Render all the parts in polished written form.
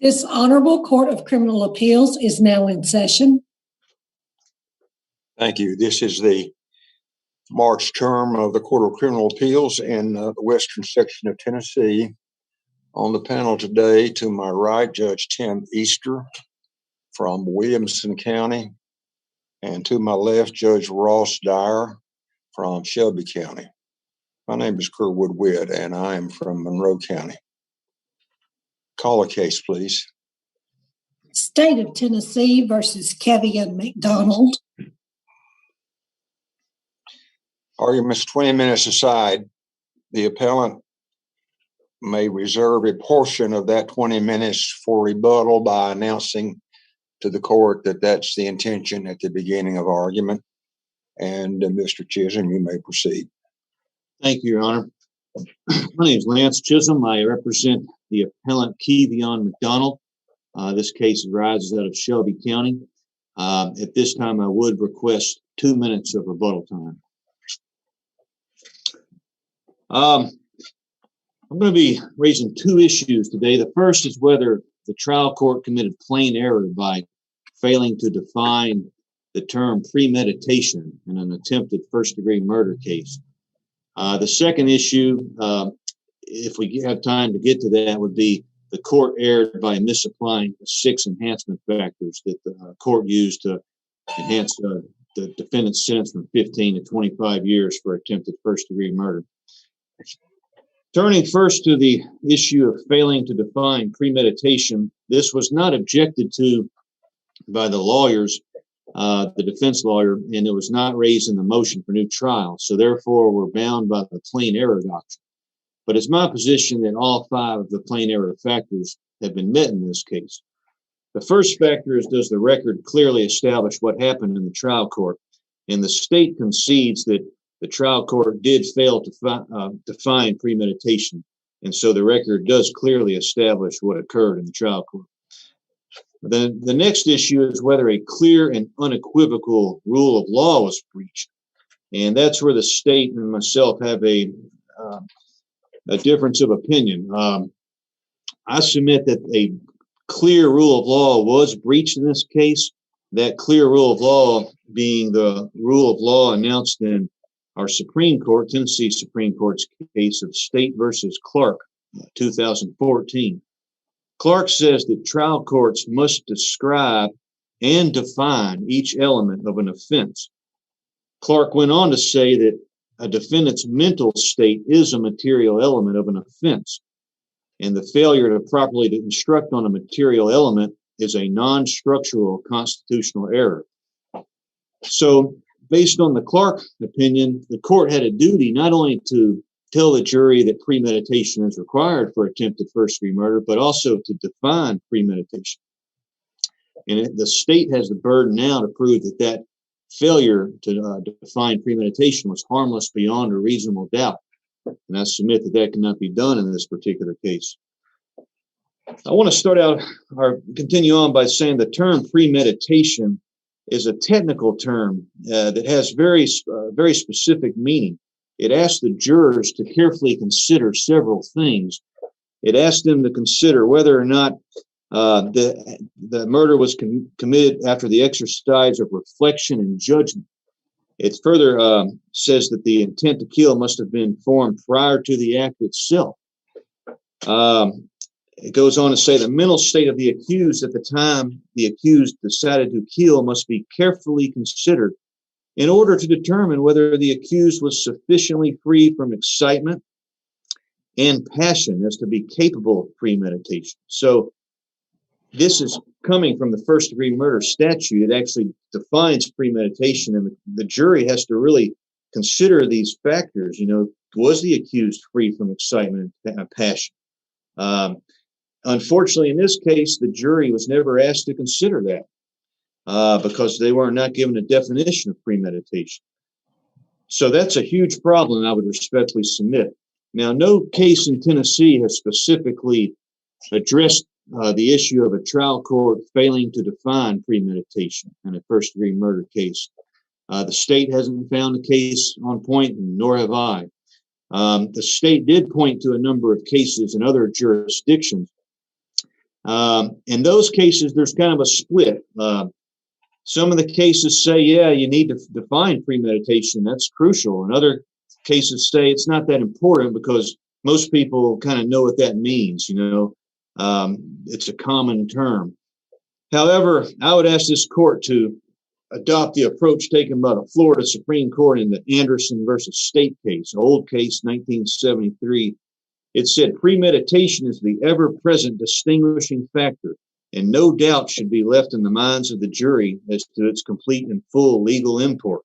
This Honorable Court of Criminal Appeals is now in session. Thank you. This is the March term of the Court of Criminal Appeals in the Western Section of Tennessee. On the panel today, to my right, Judge Tim Easter from Williamson County, and to my left, Judge Ross Dyer from Shelby County. My name is Kerwood Witt, and I am from Monroe County. Call a case, please. State of Tennessee versus Kevion McDonald. Arguments 20 minutes aside. The appellant may reserve a portion of that 20 minutes for rebuttal by announcing to the court that that's the intention at the beginning of argument. And Mr. Chisholm, you may proceed. Thank you, Your Honor. My name is Lance Chisholm. I represent the appellant Kevion McDonald. This case arises out of Shelby County. At this time, I would request 2 minutes of rebuttal time. I'm going to be raising two issues today. The first is whether the trial court committed plain error by failing to define the term premeditation in an attempted first-degree murder case. The second issue, if we have time to get to that, would be the court erred by misapplying the 6 enhancement factors that the court used to enhance the defendant's sentence from 15 to 25 years for attempted first-degree murder. Turning first to the issue of failing to define premeditation, this was not objected to by the lawyers, the defense lawyer, and it was not raised in the motion for new trial. So therefore, we're bound by the plain error doctrine. But it's my position that all 5 of the plain error factors have been met in this case. The first factor is, does the record clearly establish what happened in the trial court? And the state concedes that the trial court did fail to define premeditation. And so the record does clearly establish what occurred in the trial court. The next issue is whether a clear and unequivocal rule of law was breached. And that's where the state and myself have a difference of opinion. I submit that a clear rule of law was breached in this case. That clear rule of law being the rule of law announced in our Supreme Court, Tennessee Supreme Court's case of State versus Clark, 2014. Clark says that trial courts must describe and define each element of an offense. Clark went on to say that a defendant's mental state is a material element of an offense, and the failure to properly instruct on a material element is a non-structural constitutional error. So, based on the Clark opinion, the court had a duty not only to tell the jury that premeditation is required for attempted first-degree murder, but also to define premeditation. And the state has the burden now to prove that that failure to define premeditation was harmless beyond a reasonable doubt. And I submit that that cannot be done in this particular case. I want to start out or continue on by saying the term premeditation is a technical term that has very specific meaning. It asks the jurors to carefully consider several things. It asks them to consider whether or not the murder was committed after the exercise of reflection and judgment. It further says that the intent to kill must have been formed prior to the act itself. It goes on to say the mental state of the accused at the time the accused decided to kill must be carefully considered in order to determine whether the accused was sufficiently free from excitement and passion as to be capable of premeditation. So this is coming from the first-degree murder statute. It actually defines premeditation, and the jury has to really consider these factors. You know, was the accused free from excitement and passion? Unfortunately, in this case, the jury was never asked to consider that because they were not given a definition of premeditation. So that's a huge problem, I would respectfully submit. Now, no case in Tennessee has specifically addressed the issue of a trial court failing to define premeditation in a first-degree murder case. The state hasn't found a case on point, nor have I. The state did point to a number of cases in other jurisdictions In those cases, there's kind of a split. Some of the cases say, yeah, you need to define premeditation. That's crucial. And other cases say it's not that important because most people kind of know what that means. It's a common term. However, I would ask this court to adopt the approach taken by the Florida Supreme Court in the Anderson versus State case, old case, 1973. It said premeditation is the ever-present distinguishing factor, and no doubt should be left in the minds of the jury as to its complete and full legal import.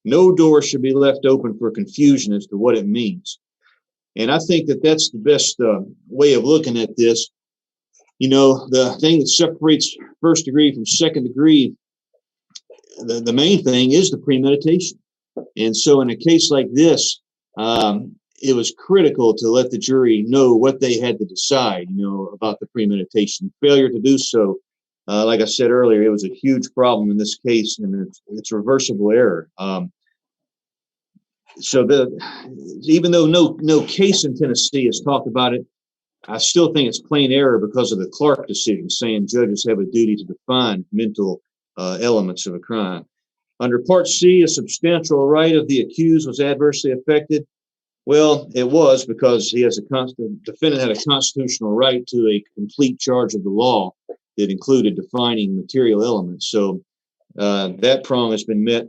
No door should be left open for confusion as to what it means. And I think that that's the best way of looking at this. The thing that separates first degree from second degree, the main thing is the premeditation. And so in a case like this, it was critical to let the jury know what they had to decide, about the premeditation. Failure to do so, like I said earlier, it was a huge problem in this case, and it's reversible error. Even though no case in Tennessee has talked about it, I still think it's plain error because of the Clark decision saying judges have a duty to define mental elements of a crime. Under Part C, a substantial right of the accused was adversely affected. Well, it was because the defendant had a constitutional right to a complete charge of the law that included defining material elements. So that prong has been met.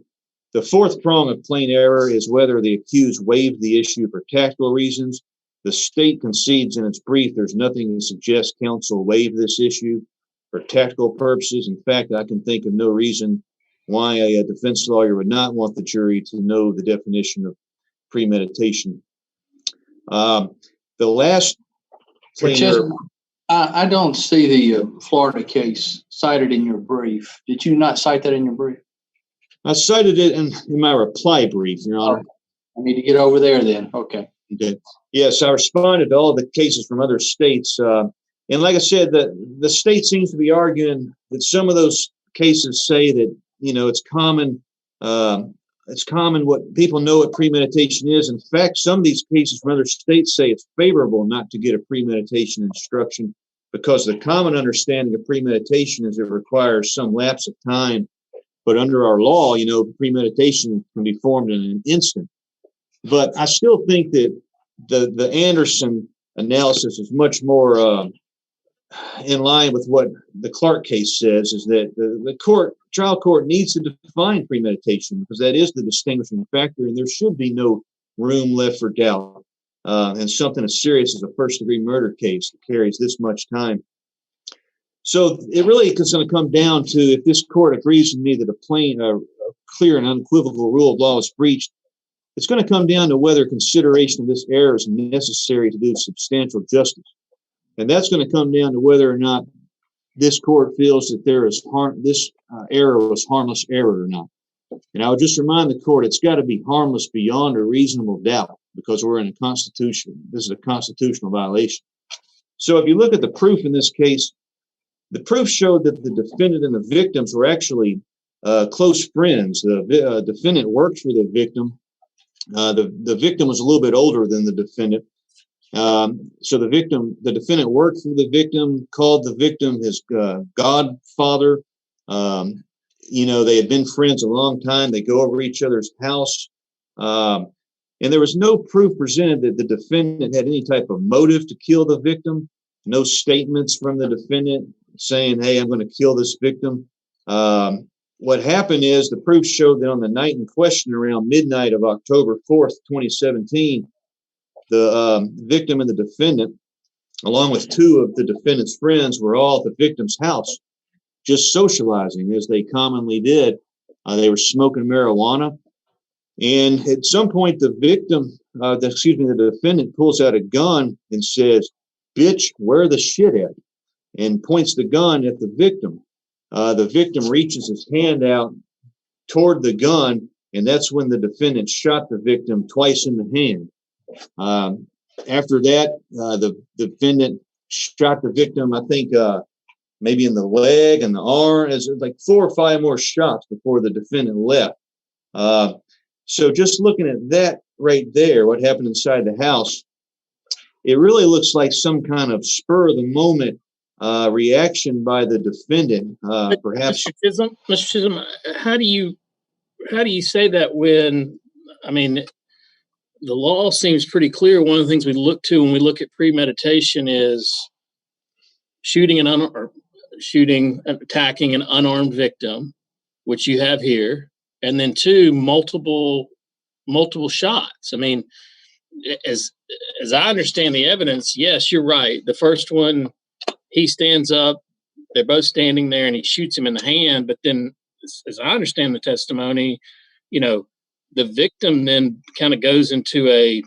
The fourth prong of plain error is whether the accused waived the issue for tactical reasons. The state concedes in its brief there's nothing to suggest counsel waived this issue for tactical purposes. In fact, I can think of no reason why a defense lawyer would not want the jury to know the definition of premeditation. The last plain error. I don't see the Florida case cited in your brief. Did you not cite that in your brief? I cited it in my reply brief, Your Honor. I need to get over there then. Okay. Yes, I responded to all of the cases from other states. And like I said, the state seems to be arguing that some of those cases say that, it's common. It's common what people know what premeditation is. In fact, some of these cases from other states say it's favorable not to get a premeditation instruction because the common understanding of premeditation is it requires some lapse of time. But under our law, premeditation can be formed in an instant. But I still think that the Anderson analysis is much more in line with what the Clark case says, is that the trial court needs to define premeditation because that is the distinguishing factor, and there should be no room left for doubt. And something as serious as a first-degree murder case that carries this much time. So it really is going to come down to if this court agrees with me that a clear and unequivocal rule of law is breached, it's going to come down to whether consideration of this error is necessary to do substantial justice. And that's going to come down to whether or not this court feels that this error was harmless error or not. And I would just remind the court, it's got to be harmless beyond a reasonable doubt because we're in a constitution. This is a constitutional violation. So if you look at the proof in this case, the proof showed that the defendant and the victims were actually close friends. The defendant worked for the victim. The victim was a little bit older than the defendant. So the defendant worked for the victim, called the victim his godfather. They had been friends a long time. They go over each other's house. And there was no proof presented that the defendant had any type of motive to kill the victim. No statements from the defendant saying, hey, I'm going to kill this victim. What happened is the proof showed that on the night in question around midnight of October 4th, 2017, the victim and the defendant, along with two of the defendant's friends, were all at the victim's house, just socializing as they commonly did. They were smoking marijuana. And at some point, the defendant pulls out a gun and says, bitch, where the shit at? And points the gun at the victim. The victim reaches his hand out toward the gun, and that's when the defendant shot the victim twice in the hand. After that, the defendant shot the victim, I think, maybe in the leg and the arm, as like 4 or 5 more shots before the defendant left. So just looking at that right there, what happened inside the house, it really looks like some kind of spur of the moment reaction by the defendant, perhaps. Mr. Chisholm, how do you say that when, I mean, the law seems pretty clear. One of the things we look to when we look at premeditation is attacking an unarmed victim, which you have here, and then two, multiple shots. I mean, as I understand the evidence, yes, you're right. The first one, he stands up, they're both standing there, and he shoots him in the hand. But then, as I understand the testimony, the victim then kind of goes into a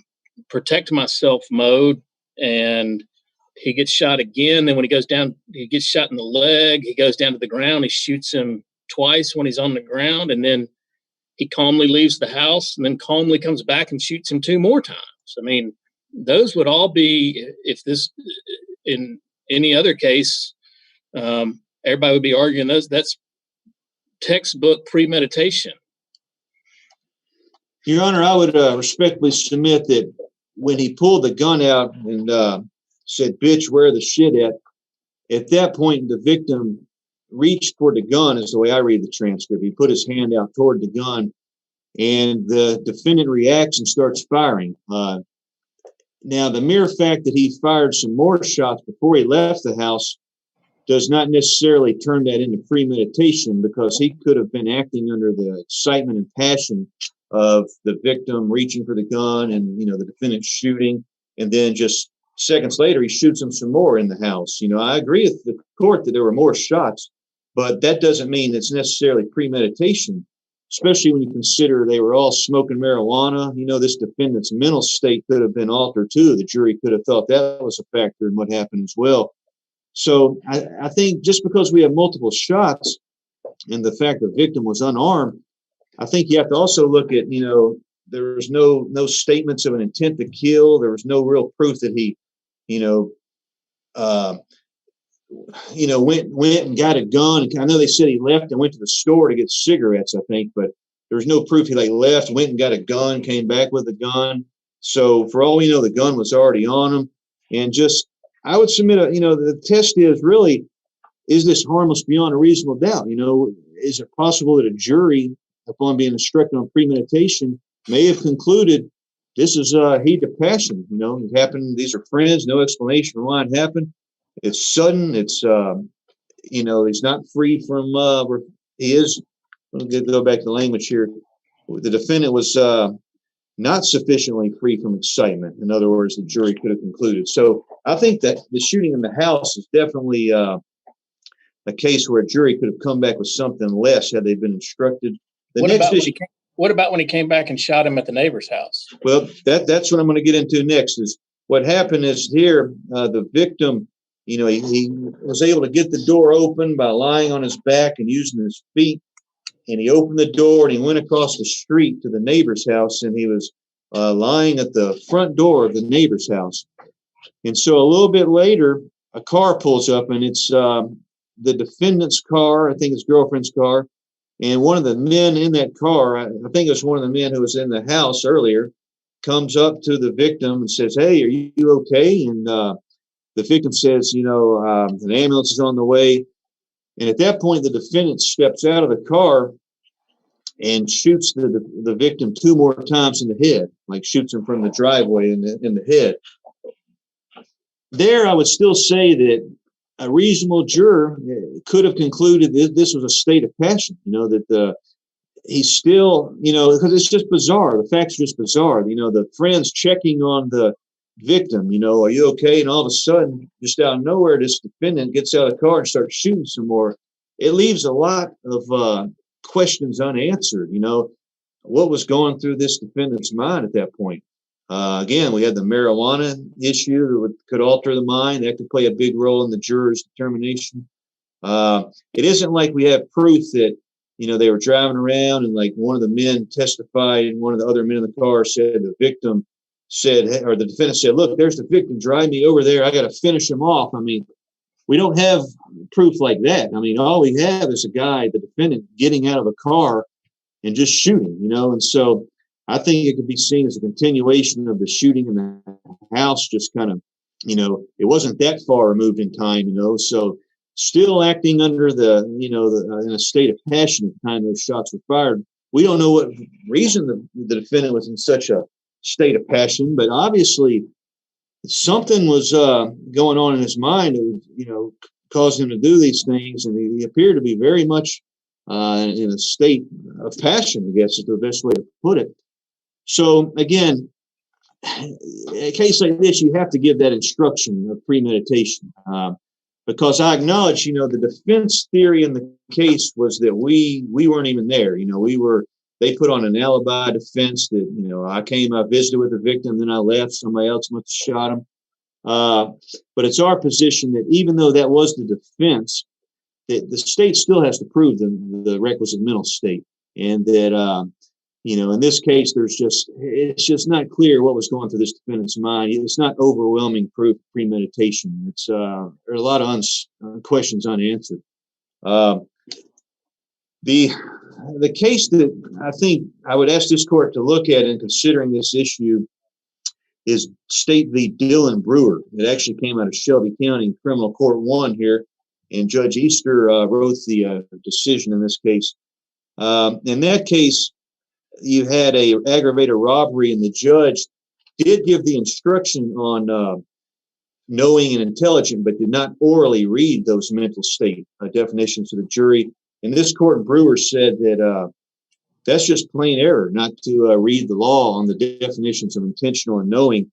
protect myself mode, and he gets shot again. Then when he goes down, he gets shot in the leg. He goes down to the ground. He shoots him twice when he's on the ground, and then he calmly leaves the house and then calmly comes back and shoots him 2 more times. I mean, those would all be, if this, in any other case, everybody would be arguing that's textbook premeditation. Your Honor, I would respectfully submit that when he pulled the gun out and said, "Bitch, where the shit at that point, the victim reached toward the gun, is the way I read the transcript. He put his hand out toward the gun, and the defendant reacts and starts firing. Now, the mere fact that he fired some more shots before he left the house does not necessarily turn that into premeditation, because he could have been acting under the excitement and passion of the victim reaching for the gun and, the defendant shooting. And then just seconds later, he shoots him some more in the house. I agree with the court that there were more shots, but that doesn't mean it's necessarily premeditation, especially when you consider they were all smoking marijuana. This defendant's mental state could have been altered too. The jury could have thought that was a factor in what happened as well. So I think just because we have multiple shots and the fact the victim was unarmed, I think you have to also look at, there was no statements of an intent to kill. There was no real proof that he, went and got a gun. I know they said he left and went to the store to get cigarettes, I think, but there was no proof he left, went and got a gun, came back with a gun. So for all we know, the gun was already on him. And just, I would submit, the test is really, is this harmless beyond a reasonable doubt? Is it possible that a jury, upon being instructed on premeditation, may have concluded this is heat of passion? It happened. These are friends. No explanation for why it happened. It's sudden. It's he's not free from where he is. Let me go back to the language here. The defendant was not sufficiently free from excitement. In other words, the jury could have concluded. So I think that the shooting in the house is definitely a case where a jury could have come back with something less had they been instructed. What about when he came back and shot him at the neighbor's house? Well, that's what I'm going to get into next. Is what happened is here, the victim, he was able to get the door open by lying on his back and using his feet. And he opened the door and he went across the street to the neighbor's house, and he was lying at the front door of the neighbor's house. And so a little bit later, a car pulls up, and it's the defendant's car, I think his girlfriend's car. And one of the men in that car, I think it was one of the men who was in the house earlier, comes up to the victim and says, "Hey, are you okay?" And the victim says, an ambulance is on the way. And at that point, the defendant steps out of the car and shoots the victim 2 more times in the head, like shoots him from the driveway in the head. There, I would still say that a reasonable juror could have concluded that this was a state of passion, that he's still, because it's just bizarre. The facts are just bizarre. The friends checking on the victim, are you okay? And all of a sudden, just out of nowhere, this defendant gets out of the car and starts shooting some more. It leaves a lot of questions unanswered. What was going through this defendant's mind at that point? Again, we had the marijuana issue that could alter the mind. That could play a big role in the juror's determination. It isn't like we have proof that, they were driving around and like one of the men testified and one of the other men in the car said the victim said, or the defendant said, "Look, there's the victim, drive me over there. I got to finish him off." I mean, we don't have proof like that. I mean, all we have is a guy, the defendant, getting out of a car and just shooting, and so I think it could be seen as a continuation of the shooting in the house, just kind of it wasn't that far removed in time, so still acting under in a state of passion at the time those shots were fired. We don't know what reason the defendant was in such a state of passion, but obviously something was going on in his mind that caused him to do these things, and he appeared to be very much in a state of passion, I guess is the best way to put it. So again, a case like this, you have to give that instruction of premeditation, because I acknowledge, the defense theory in the case was that we weren't even there. They put on an alibi defense that, I visited with the victim, then I left, somebody else must have shot him. But it's our position that even though that was the defense, that the state still has to prove the requisite mental state, and that, in this case, it's just not clear what was going through this defendant's mind. It's not overwhelming proof of premeditation. There are a lot of questions unanswered. The case that I think I would ask this court to look at in considering this issue is State v. Dillon Brewer. It actually came out of Shelby County Criminal Court 1 here, and Judge Easter wrote the decision in this case. In that case, you had a aggravated robbery, and the judge did give the instruction on knowing and intelligent, but did not orally read those mental state definitions to the jury. And this court in Brewer said that that's just plain error not to read the law on the definitions of intentional and knowing.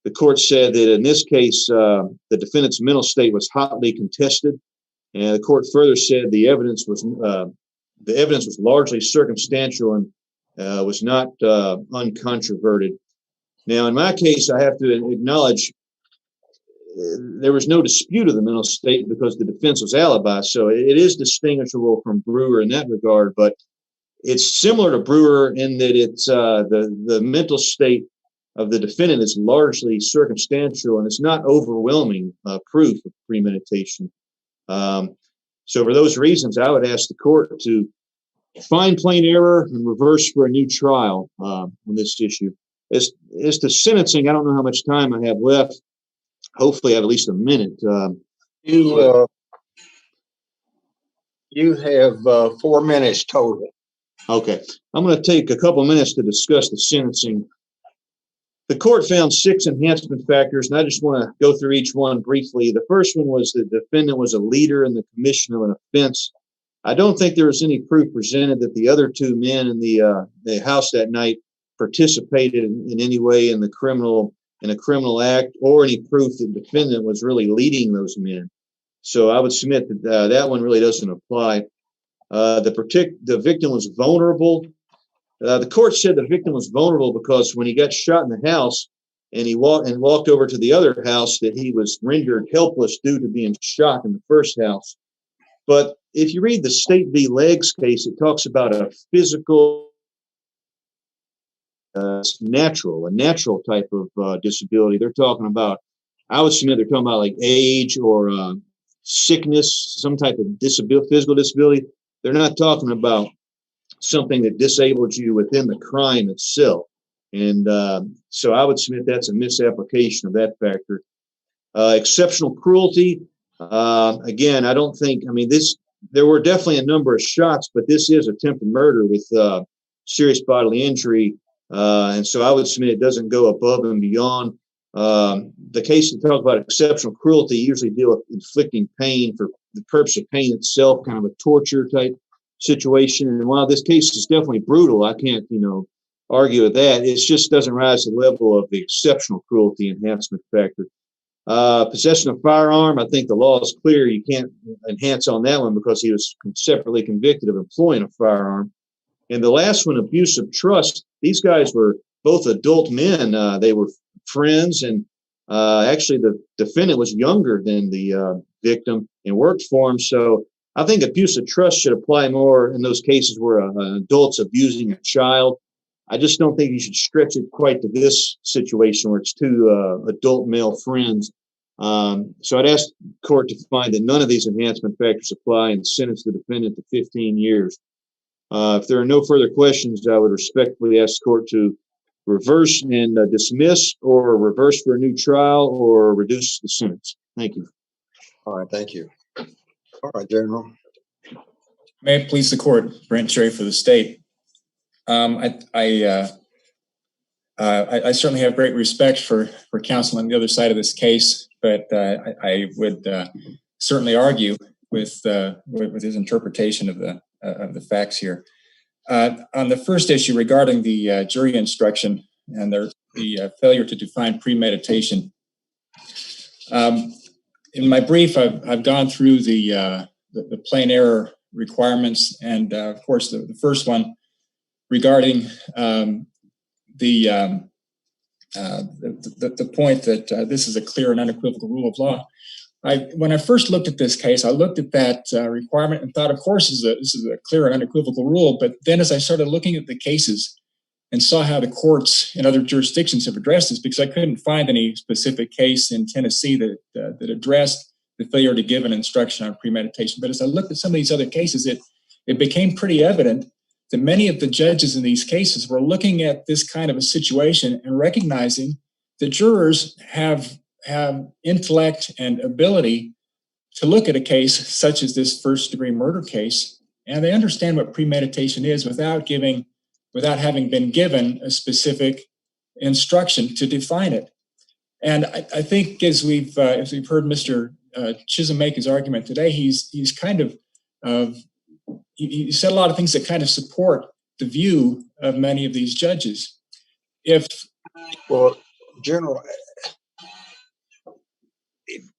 The court said that in this case, the defendant's mental state was hotly contested, and the court further said the evidence was largely circumstantial and was not uncontroverted. Now, in my case, I have to acknowledge there was no dispute of the mental state because the defense was alibi. So it is distinguishable from Brewer in that regard, but it's similar to Brewer in that it's the mental state of the defendant is largely circumstantial and it's not overwhelming proof of premeditation. So for those reasons, I would ask the court to find plain error and reverse for a new trial on this issue. As to sentencing, I don't know how much time I have left. Hopefully I have at least a minute. You have 4 minutes total. Okay. I'm going to take a couple of minutes to discuss the sentencing. The court found 6 enhancement factors, and I just want to go through each one briefly. The first one was the defendant was a leader in the commission of an offense. I don't think there was any proof presented that the other 2 men in the house that night participated in any way in a criminal act, or any proof that the defendant was really leading those men. So I would submit that that one really doesn't apply. The victim was vulnerable. The court said the victim was vulnerable because when he got shot in the house and he walked over to the other house, that he was rendered helpless due to being shot in the first house. But if you read the State v. Legs case, it talks about a physical, a natural type of disability. They're talking about, I would submit they're talking about like age or sickness, some type of physical disability. They're not talking about something that disabled you within the crime itself. And so I would submit that's a misapplication of that factor. Exceptional cruelty. Again, I don't think, there were definitely a number of shots, but this is attempted murder with serious bodily injury. And so I would submit it doesn't go above and beyond. The case that talks about exceptional cruelty usually deal with inflicting pain for the purpose of pain itself, kind of a torture type situation. And while this case is definitely brutal, I can't, argue with that. It just doesn't rise to the level of the exceptional cruelty enhancement factor. Possession of firearm, I think the law is clear. You can't enhance on that one because he was separately convicted of employing a firearm. And the last one, abuse of trust. These guys were both adult men. They were friends, and actually the defendant was younger than the victim and worked for him. So I think abuse of trust should apply more in those cases where an adult's abusing a child. I just don't think you should stretch it quite to this situation where it's 2 adult male friends. So I'd ask the court to find that none of these enhancement factors apply and sentence the defendant to 15 years. If there are no further questions, I would respectfully ask the court to reverse and dismiss, or reverse for a new trial, or reduce the sentence. Thank you. All right, thank you. All right, General. May it please the court, Brent Cherry for the state. I certainly have great respect for counsel on the other side of this case, but I would certainly argue with his interpretation of the facts here. On the first issue regarding the jury instruction and the failure to define premeditation, in my brief, I've gone through the plain error requirements, and of course the first one regarding the point that this is a clear and unequivocal rule of law. When I first looked at this case, I looked at that requirement and thought, of course, this is a clear and unequivocal rule. But then as I started looking at the cases and saw how the courts in other jurisdictions have addressed this, because I couldn't find any specific case in Tennessee that addressed the failure to give an instruction on premeditation. But as I looked at some of these other cases, it became pretty evident that many of the judges in these cases were looking at this kind of a situation and recognizing that jurors have intellect and ability to look at a case such as this first-degree murder case, and they understand what premeditation is without having been given a specific instruction to define it. And I think as we've heard Mr. Chisholm make his argument today, he's kind of he said a lot of things that kind of support the view of many of these judges. Well, General,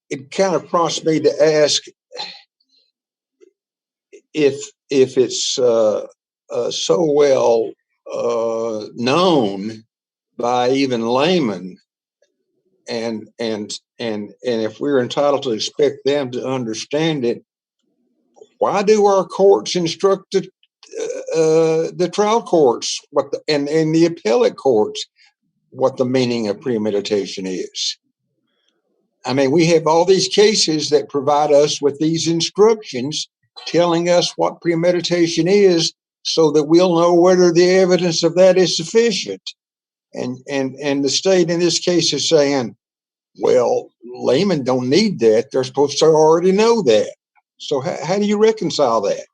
it kind of prompts me to ask if it's so well known by even laymen, and if we're entitled to expect them to understand it, why do our courts instruct the trial courts and the appellate courts what the meaning of premeditation is? I mean, we have all these cases that provide us with these instructions telling us what premeditation is so that we'll know whether the evidence of that is sufficient. And the state in this case is saying, well, laymen don't need that. They're supposed to already know that. So how do you reconcile that?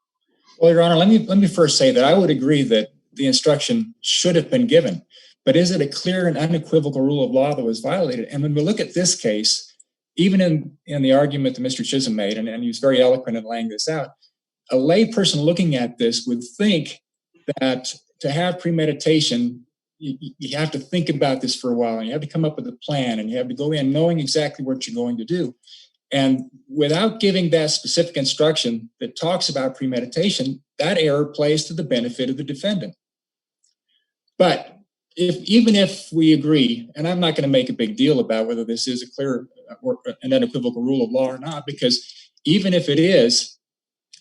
Well, Your Honor, let me first say that I would agree that the instruction should have been given, but is it a clear and unequivocal rule of law that was violated? And when we look at this case, even in the argument that Mr. Chisholm made, and he was very eloquent in laying this out, a lay person looking at this would think that to have premeditation, you have to think about this for a while, and you have to come up with a plan, and you have to go in knowing exactly what you're going to do. And without giving that specific instruction that talks about premeditation, that error plays to the benefit of the defendant. But even if we agree, and I'm not going to make a big deal about whether this is a clear or an unequivocal rule of law or not, because even if it is,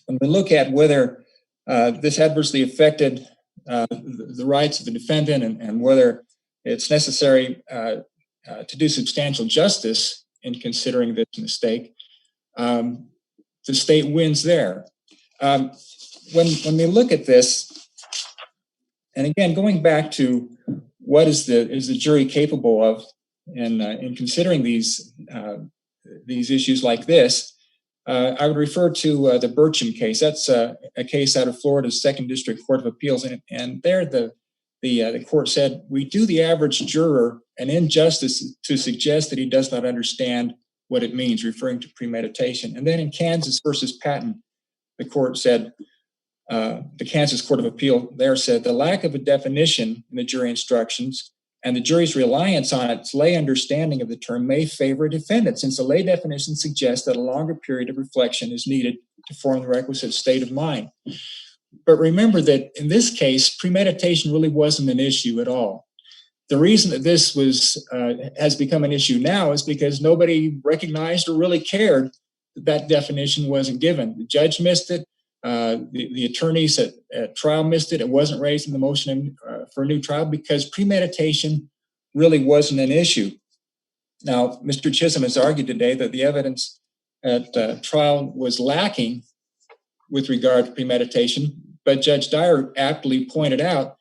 when we look at whether this adversely affected the rights of the defendant and whether it's necessary to do substantial justice in considering this mistake, the state wins there. When we look at this, and again, going back to what is the jury capable of in considering these issues like this, I would refer to the Burcham case. That's a case out of Florida's Second District Court of Appeals, and there the court said, we do the average juror an injustice to suggest that he does not understand what it means, referring to premeditation. And then in Kansas versus Patton, the court said, the Kansas Court of Appeal there said, the lack of a definition in the jury instructions and the jury's reliance on its lay understanding of the term may favor a defendant, since the lay definition suggests that a longer period of reflection is needed to form the requisite state of mind. But remember that in this case, premeditation really wasn't an issue at all. The reason that this has become an issue now is because nobody recognized or really cared that definition wasn't given. The judge missed it. The attorneys at trial missed it. It wasn't raised in the motion for a new trial because premeditation really wasn't an issue. Now, Mr. Chisholm has argued today that the evidence at trial was lacking with regard to premeditation, but Judge Dyer aptly pointed out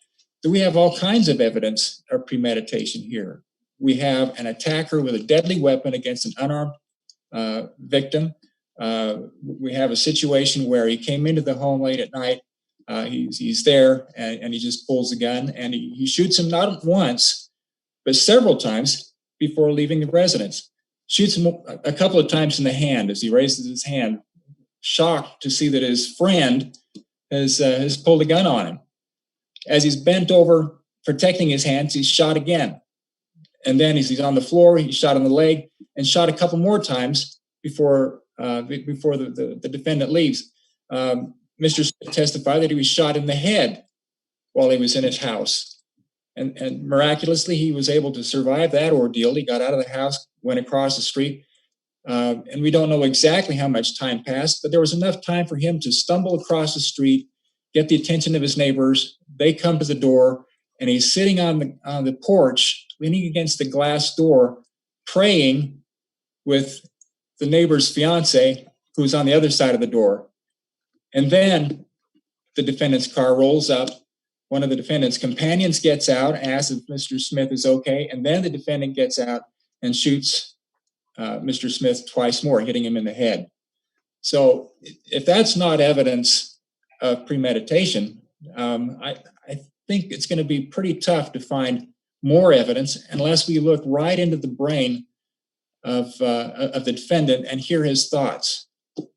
we have all kinds of evidence of premeditation here. We have an attacker with a deadly weapon against an unarmed victim. We have a situation where he came into the home late at night. He's there and he just pulls the gun and he shoots him not once, but several times before leaving the residence. Shoots him a couple of times in the hand as he raises his hand, shocked to see that his friend has pulled a gun on him. As he's bent over protecting his hands, he's shot again. And then as he's on the floor, he's shot in the leg and shot a couple more times before the defendant leaves. Mr. Smith testified that he was shot in the head while he was in his house. And miraculously, he was able to survive that ordeal. He got out of the house, went across the street, and we don't know exactly how much time passed, but there was enough time for him to stumble across the street, get the attention of his neighbors. They come to the door, and he's sitting on the porch, leaning against the glass door, praying with the neighbor's fiance, who's on the other side of the door. And then the defendant's car rolls up. One of the defendant's companions gets out, asks if Mr. Smith is okay, and then the defendant gets out and shoots Mr. Smith twice more, hitting him in the head. So if that's not evidence of premeditation, I think it's going to be pretty tough to find more evidence unless we look right into the brain of the defendant and hear his thoughts.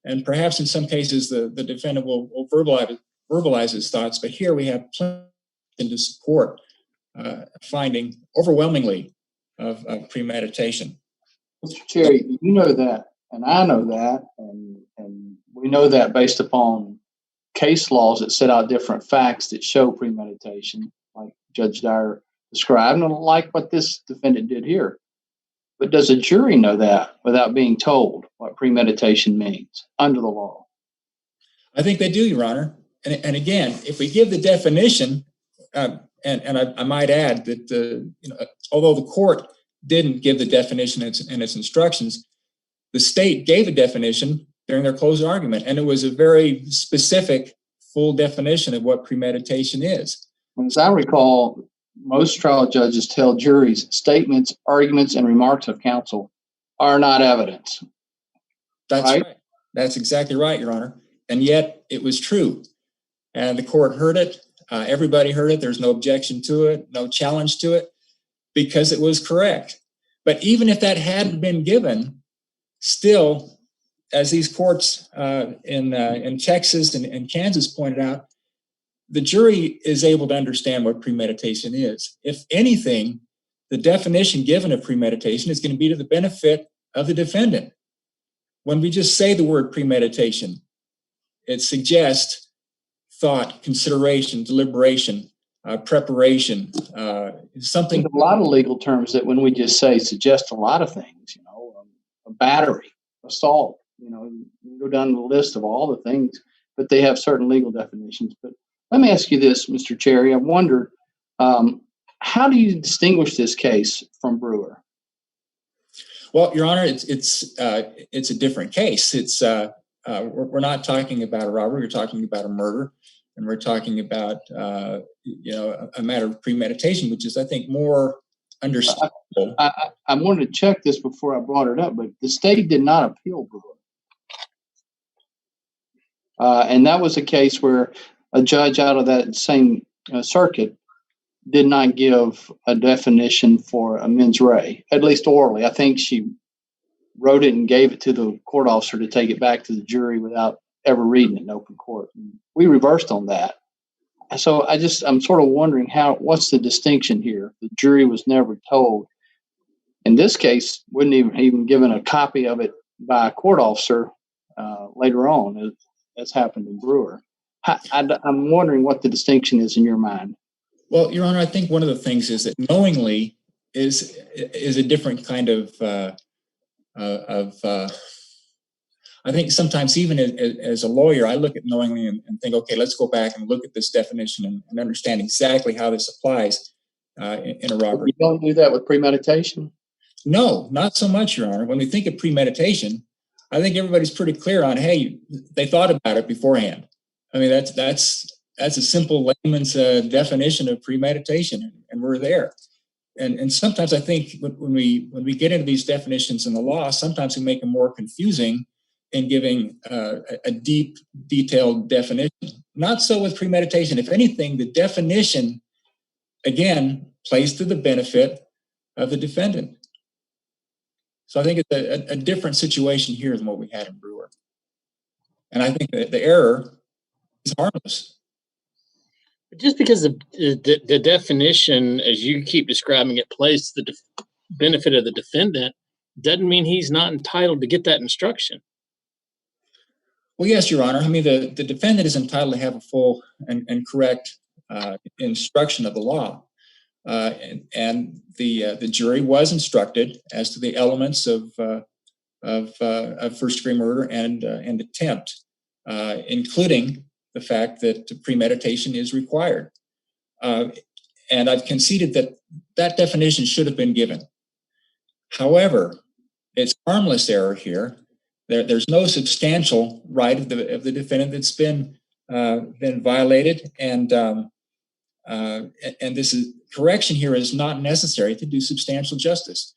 And perhaps in some cases the defendant will verbalize his thoughts, but here we have plenty to support finding overwhelmingly of premeditation. Mr. Cherry, you know that, and I know that, and we know that based upon case laws that set out different facts that show premeditation, like Judge Dyer described, and like what this defendant did here. But does a jury know that without being told what premeditation means under the law? I think they do, Your Honor. And again, if we give the definition, and I might add that although the court didn't give the definition in its instructions, the state gave a definition during their closing argument, and it was a very specific, full definition of what premeditation is. As I recall, most trial judges tell juries statements, arguments, and remarks of counsel are not evidence. That's right. That's exactly right, Your Honor. And yet it was true. And the court heard it. Everybody heard it. There's no objection to it, no challenge to it, because it was correct. But even if that hadn't been given, still, as these courts in Texas and Kansas pointed out, the jury is able to understand what premeditation is. If anything, the definition given of premeditation is going to be to the benefit of the defendant. When we just say the word premeditation, it suggests thought, consideration, deliberation, preparation, something. There's a lot of legal terms that when we just say suggest a lot of things, a battery, assault, you go down the list of all the things, but they have certain legal definitions. But let me ask you this, Mr. Cherry. I wonder, how do you distinguish this case from Brewer? Well, Your Honor, it's a different case. It's we're not talking about a robbery. We're talking about a murder, and we're talking about a matter of premeditation, which is, I think, more understandable. I wanted to check this before I brought it up, but the state did not appeal Brewer, and that was a case where a judge out of that same circuit did not give a definition for a mens rea, at least orally. I think she wrote it and gave it to the court officer to take it back to the jury without ever reading it in open court. And we reversed on that. So I'm sort of wondering what's the distinction here? The jury was never told. In this case, wouldn't even given a copy of it by a court officer later on, as happened in Brewer. I'm wondering what the distinction is in your mind. Well, Your Honor, I think one of the things is that knowingly is a different kind of I think sometimes even as a lawyer, I look at knowingly and think, okay, let's go back and look at this definition and understand exactly how this applies in a robbery. You don't do that with premeditation? No, not so much, Your Honor. When we think of premeditation, I think everybody's pretty clear on, hey, they thought about it beforehand. I mean, that's that's a simple layman's definition of premeditation, and we're there. And sometimes I think when we get into these definitions in the law, sometimes we make them more confusing in giving a deep, detailed definition. Not so with premeditation. If anything, the definition, again, plays to the benefit of the defendant. So I think it's a different situation here than what we had in Brewer. And I think that the error is harmless. Just because the definition, as you keep describing it, plays to the benefit of the defendant, doesn't mean he's not entitled to get that instruction. Well, yes, Your Honor. I mean, the defendant is entitled to have a full and correct instruction of the law. And the jury was instructed as to the elements of first-degree murder and attempt, including the fact that premeditation is required. And I've conceded that definition should have been given. However, it's harmless error here. There's no substantial right of the defendant that's been violated, and this correction here is not necessary to do substantial justice.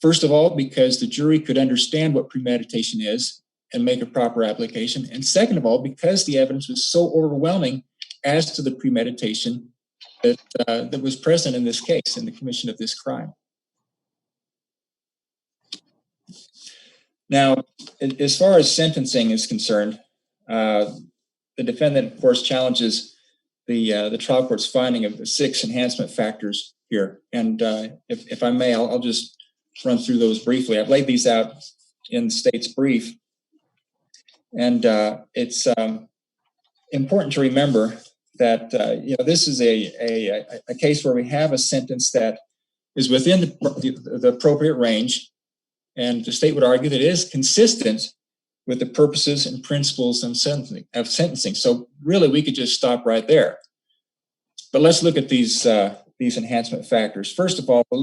First of all, because the jury could understand what premeditation is and make a proper application, and second of all, because the evidence was so overwhelming as to the premeditation that was present in this case, in the commission of this crime. Now, as far as sentencing is concerned, the defendant, of course, challenges the trial court's finding of the 6 enhancement factors here. And if I may, I'll just run through those briefly. I've laid these out in the state's brief. And it's important to remember that this is a case where we have a sentence that is within the appropriate range, and the state would argue that it is consistent with the purposes and principles of sentencing. So really, we could just stop right there. But let's look at these enhancement factors. First of all, the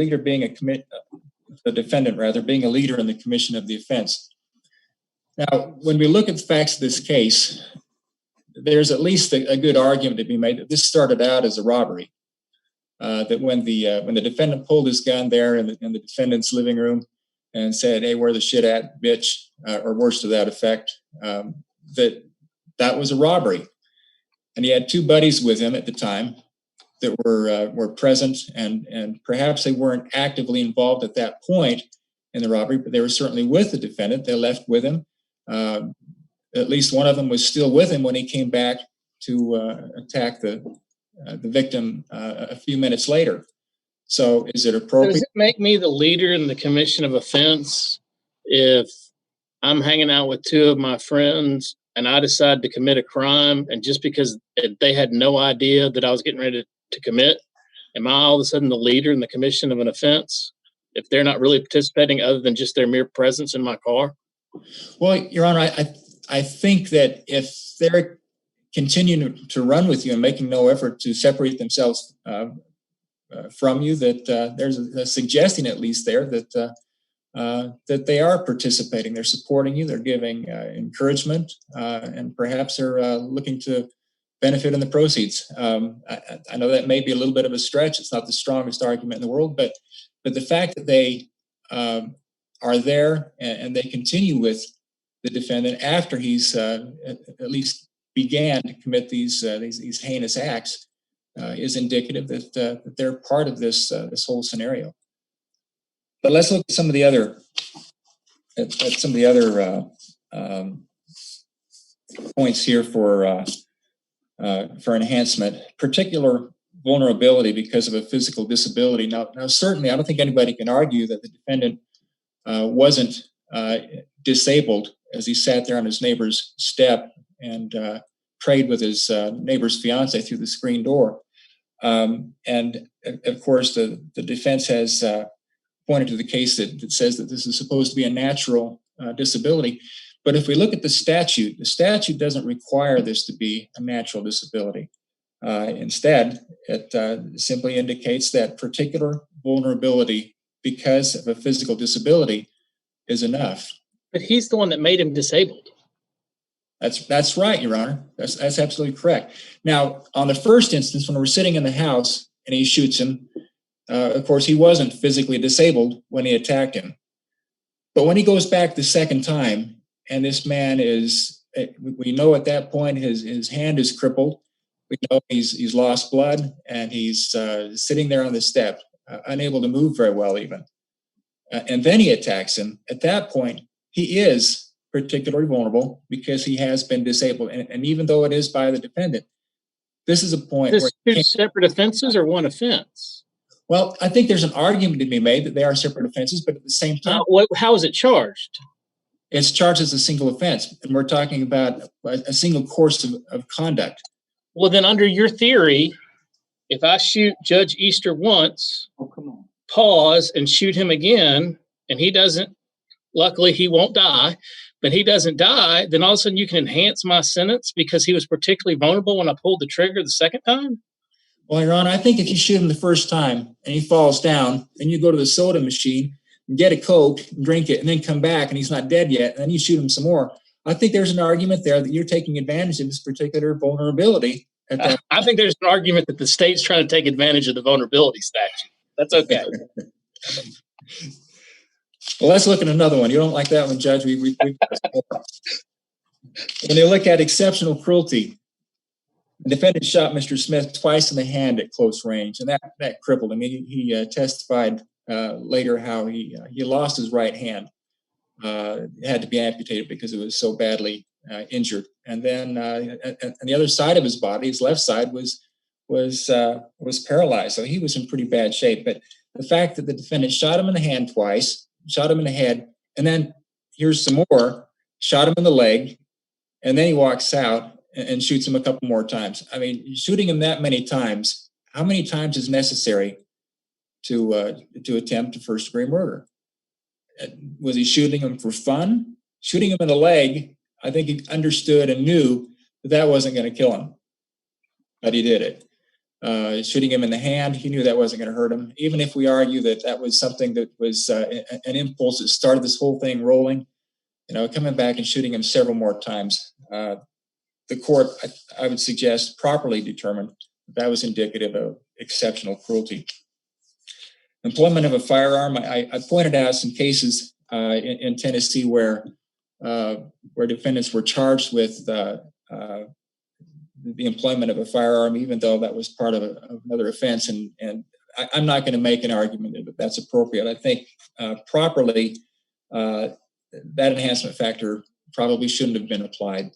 defendant being a leader in the commission of the offense. Now, when we look at the facts of this case, there's at least a good argument to be made that this started out as a robbery. That when the defendant pulled his gun there in the defendant's living room and said, "Hey, where the shit at, bitch," or words to that effect, that was a robbery. And he had 2 buddies with him at the time that were present, and perhaps they weren't actively involved at that point in the robbery, but they were certainly with the defendant. They left with him. At least one of them was still with him when he came back to attack the victim a few minutes later. So is it appropriate? Does it make me the leader in the commission of offense if I'm hanging out with 2 of my friends and I decide to commit a crime, and just because they had no idea that I was getting ready to commit, am I all of a sudden the leader in the commission of an offense if they're not really participating other than just their mere presence in my car? Well, Your Honor, I think that if they're continuing to run with you and making no effort to separate themselves from you, that there's a suggesting at least there that they are participating. They're supporting you. They're giving encouragement, and perhaps they're looking to benefit in the proceeds. I know that may be a little bit of a stretch. It's not the strongest argument in the world, but the fact that they are there and they continue with the defendant after he's at least began to commit these heinous acts is indicative that they're part of this whole scenario. But let's look at some of the other points here for enhancement. Particular vulnerability because of a physical disability. Now, certainly, I don't think anybody can argue that the defendant wasn't disabled as he sat there on his neighbor's step and prayed with his neighbor's fiance through the screen door. And of course, the defense has pointed to the case that says that this is supposed to be a natural disability. But if we look at the statute doesn't require this to be a natural disability. Instead, it simply indicates that particular vulnerability because of a physical disability is enough. But he's the one that made him disabled. That's right, Your Honor. That's absolutely correct. Now, on the first instance, when we're sitting in the house and he shoots him, of course, he wasn't physically disabled when he attacked him. But when he goes back the second time, and this man we know at that point his hand is crippled. We know he's lost blood, and he's sitting there on the step, unable to move very well even. And then he attacks him. At that point, he is particularly vulnerable because he has been disabled. And even though it is by the defendant, this is a point This where two separate offenses or one offense? well, I think there's an argument to be made that they are separate offenses, but at the same time, How is it charged? it's charged as a single offense, and we're talking about a single course of conduct. Well, then under your theory, if I shoot Judge Easter once, pause and shoot him again, and he doesn't, luckily he won't die, but he doesn't die, then all of a sudden you can enhance my sentence because he was particularly vulnerable when I pulled the trigger the second time? Well, Your Honor, I think if you shoot him the first time and he falls down, and you go to the soda machine and get a Coke and drink it and then come back and he's not dead yet, and then you shoot him some more, I think there's an argument there that you're taking advantage of his particular vulnerability. I think there's an argument that the state's trying to take advantage of the vulnerability statute. That's okay. Well, let's look at another one. You don't like that one, Judge? When you look at exceptional cruelty, the defendant shot Mr. Smith twice in the hand at close range, and that crippled him. He testified later how he lost his right hand. It had to be amputated because it was so badly injured. And then on the other side of his body, his left side was paralyzed. So he was in pretty bad shape. But the fact that the defendant shot him in the hand twice, shot him in the head, and then here's some more, shot him in the leg, and then he walks out and shoots him a couple more times. I mean, shooting him that many times, how many times is necessary to attempt a first-degree murder? Was he shooting him for fun? Shooting him in the leg, I think he understood and knew that wasn't going to kill him, but he did it. Shooting him in the hand, he knew that wasn't going to hurt him. Even if we argue that was something that was an impulse that started this whole thing rolling, coming back and shooting him several more times. The court, I would suggest, properly determined that was indicative of exceptional cruelty. Employment of a firearm, I pointed out some cases in Tennessee where defendants were charged with the employment of a firearm, even though that was part of another offense. And I'm not going to make an argument that that's appropriate. I think properly that enhancement factor probably shouldn't have been applied.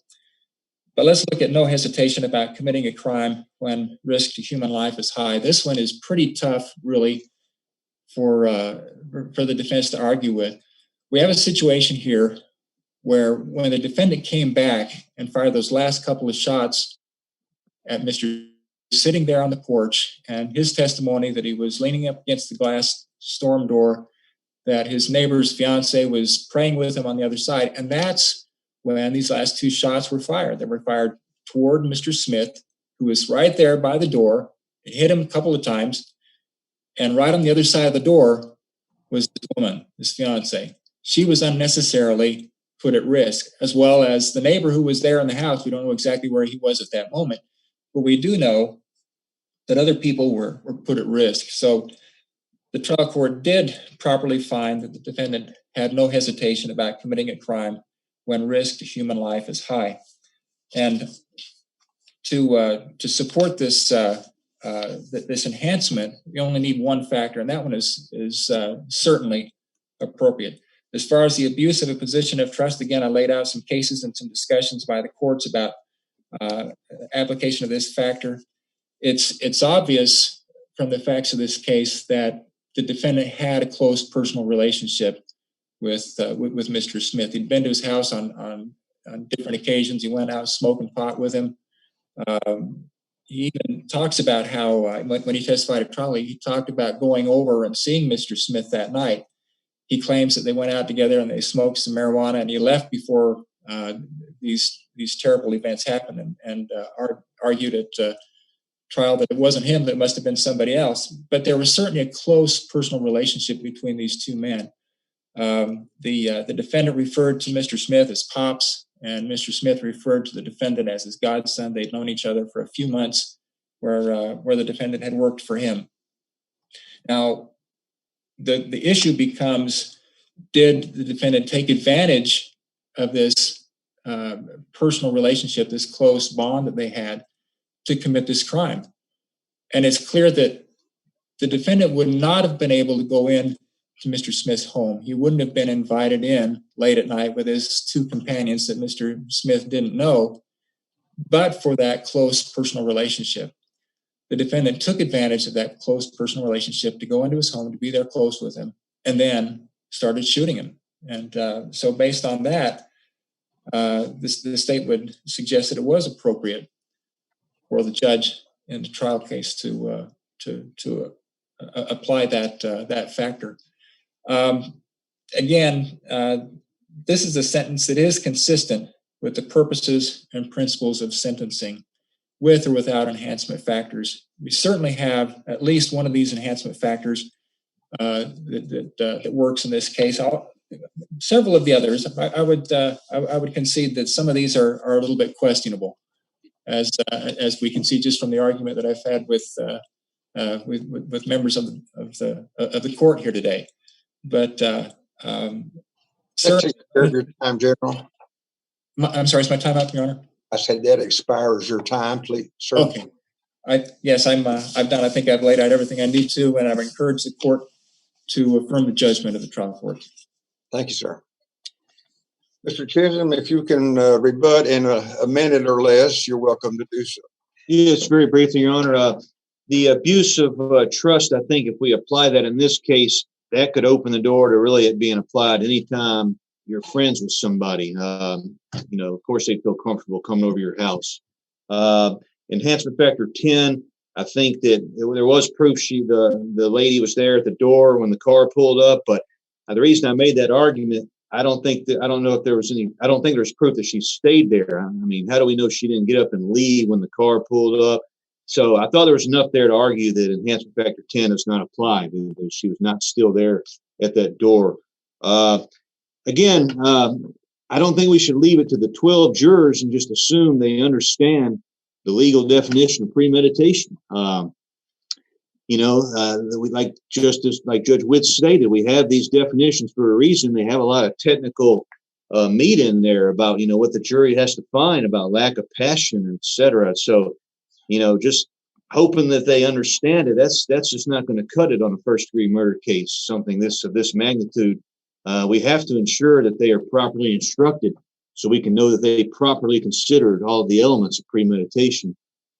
But let's look at no hesitation about committing a crime when risk to human life is high. This one is pretty tough, really, for the defense to argue with. We have a situation here where when the defendant came back and fired those last couple of shots at Mr. sitting there on the porch, and his testimony that he was leaning up against the glass storm door, that his neighbor's fiance was praying with him on the other side, and that's when these last two shots were fired. They were fired toward Mr. Smith, who was right there by the door. It hit him a couple of times, and right on the other side of the door was this woman, his fiance. She was unnecessarily put at risk, as well as the neighbor who was there in the house. We don't know exactly where he was at that moment, but we do know that other people were put at risk. So the trial court did properly find that the defendant had no hesitation about committing a crime when risk to human life is high. And to support this this enhancement, you only need one factor, and that one is certainly appropriate. As far as the abuse of a position of trust, again, I laid out some cases and some discussions by the courts about application of this factor. It's obvious from the facts of this case that the defendant had a close personal relationship with Mr. Smith. He'd been to his house on different occasions. He went out smoking pot with him. He even talks about how when he testified at trial, he talked about going over and seeing Mr. Smith that night. He claims that they went out together and they smoked some marijuana, and he left before these terrible events happened, and argued at trial that it wasn't him, that it must have been somebody else. But there was certainly a close personal relationship between these two men. The defendant referred to Mr. Smith as Pops, And Mr. Smith referred to the defendant as his godson. They'd known each other for a few months, where the defendant had worked for him. Now, the issue becomes, did the defendant take advantage of this personal relationship, this close bond that they had, to commit this crime? And it's clear that the defendant would not have been able to go in to Mr. Smith's home. He wouldn't have been invited in late at night with his two companions that Mr. Smith didn't know, but for that close personal relationship. The defendant took advantage of that close personal relationship to go into his home, to be there close with him, and then started shooting him. And so based on that, the state would suggest that it was appropriate for the judge in the trial case to apply that factor. Again, this is a sentence that is consistent with the purposes and principles of sentencing, with or without enhancement factors. We certainly have at least one of these enhancement factors that works in this case. Several of the others, I would concede that some of these are a little bit questionable, as we can see just from the argument that I've had with members of the court here today. But That's your time, General. I'm sorry, is my time up, Your Honor? I said that expires your time, please, sir. Okay. Yes, I've done. I think I've laid out everything I need to, and I've encouraged the court to affirm the judgment of the trial court. Thank you, sir. Mr. Chisholm, if you can rebut in a minute or less, you're welcome to do so. Yes, very briefly, Your Honor. The abuse of trust, I think if we apply that in this case, that could open the door to really it being applied anytime you're friends with somebody. Of course, they feel comfortable coming over your house. Enhancement Factor 10, I think that there was proof the lady was there at the door when the car pulled up, but the reason I made that argument, I don't think there's proof that she stayed there. I mean, how do we know she didn't get up and leave when the car pulled up? So I thought there was enough there to argue that Enhancement Factor 10 is not applied, because she was not still there at that door. Again, I don't think we should leave it to the 12 jurors and just assume they understand the legal definition of premeditation. Like Judge Witt stated, we have these definitions for a reason. They have a lot of technical meat in there about, what the jury has to find about lack of passion, et cetera. So, just hoping that they understand it, that's just not going to cut it on a first-degree murder case, something of this magnitude. We have to ensure that they are properly instructed so we can know that they properly considered all of the elements of premeditation.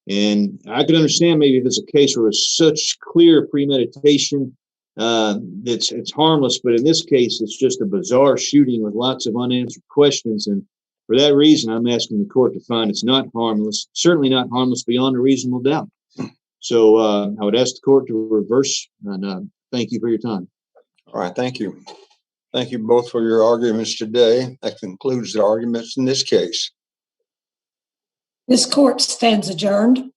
And I could understand maybe if it's a case where it's such clear premeditation, it's harmless. But in this case, it's just a bizarre shooting with lots of unanswered questions. And for that reason, I'm asking the court to find it's not harmless, certainly not harmless beyond a reasonable doubt. So I would ask the court to reverse, and thank you for your time. All right, thank you. Thank you both for your arguments today. That concludes the arguments in this case. This court stands adjourned.